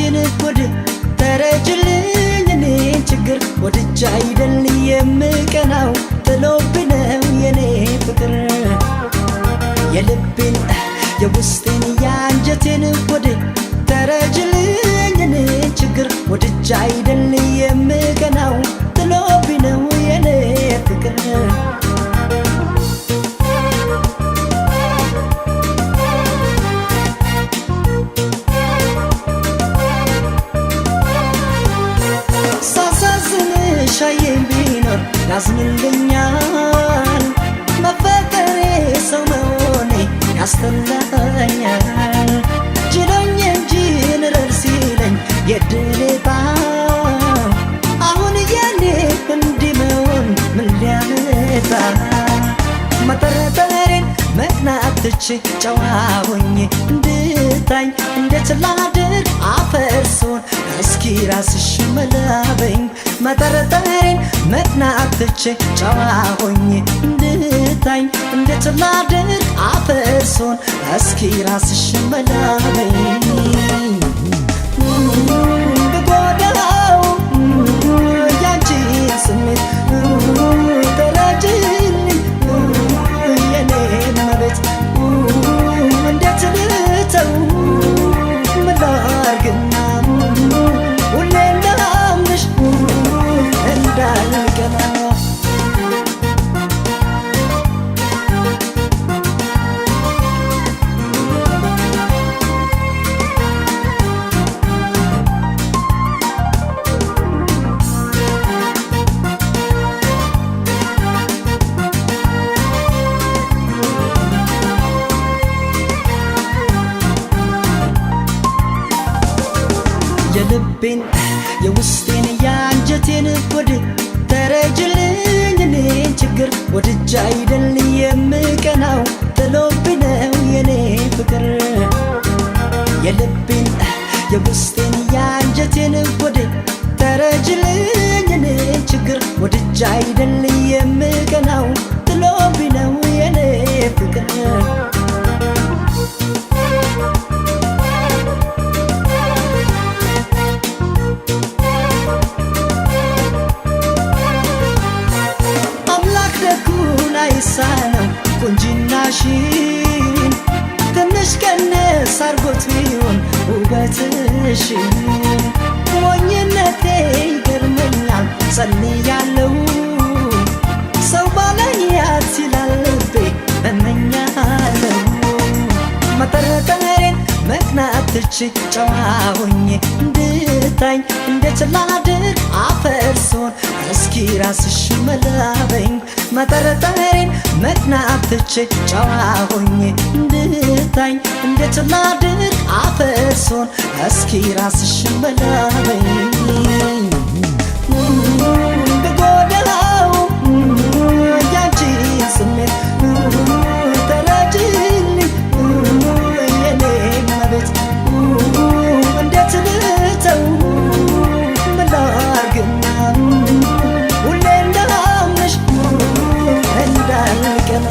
አንጀቴን ወድ ተረጅልኝ እኔን ችግር ወድጄ አይደል የምቀናው ጥሎብኝ ነው የኔ ፍቅር የልቤን የውስጤን የአንጀቴን ወድ ተረጅልኝ እኔን ችግር ወድጄ አይደል የምቀናው ጥሎብኝ ነው የኔ ፍቅር ሻዬን ቢኖር ያዝንልኛል መፈቀሬ ሰው መሆኔ ያስተላኛል ችሎኝ እንጂ ንረር ሲለኝ የድሌታ አሁን የኔ እንዲህ መሆን ምን ሊያመጣ መጠረጠሬን መቅናት ትቼ ጨዋ ሆኜ እንድታኝ እንዴት ላድርግ አፈርሶን እስኪ ራስሽ መላበኝ መጠረጠሬን መቅናት ትቼ ጨዋ ሆኜ እንድታኝ እንዴት ላድርግ አፈርሶን እስኪ ራስሽ መላበኝ ብጎዳው ያንቺን ስሜት ተረጅልኝ የኔን መቤት እንዴት ልተው ምን ላርግና ሁሌ እንዳምንሽ እንዳልቀና የልቤን የውስጤን የአንጀቴን ወድ ተረጅልኝ እኔን ችግር ወድጄ አይደል የምቀናው ጥሎብኝ ነው የኔ ፍቅር የልቤን የውስጤን የአንጀቴን ወድ ተረጅልኝ እኔን ችግር ወድጄ አይደል የምቀናው ጥሎብኝ ነው የኔ ፍቅር ሳነው ቁንጅናሽን ትንሽ ቀነስ አርጎት ቢሆን ውበትሽን ሞኝነቴ ይገርመኛል ጸልያለሁ ሰው ባላያት ይላል ልቤ እመኛለሁ መጠረጠሬን መቅናት ትቼ ጨዋ ሆኜ እንድታኝ እንዴት ላድርግ አፈርሶን እስኪ ራስሽ መላበኝ መጠረጠሬን መቅናት ትቼ ጨዋ ሆኜ እንድታኝ እንዴት ላድርግ አፈርሶን እስኪ ራስሽ መላበኝ ብጎዳው ያንቺን ስሜት ተረጅልኝ የኔን መቤት እንዴት ልተው ምን ላርግና ሁሌ እንዳምንሽ እንዳልቀና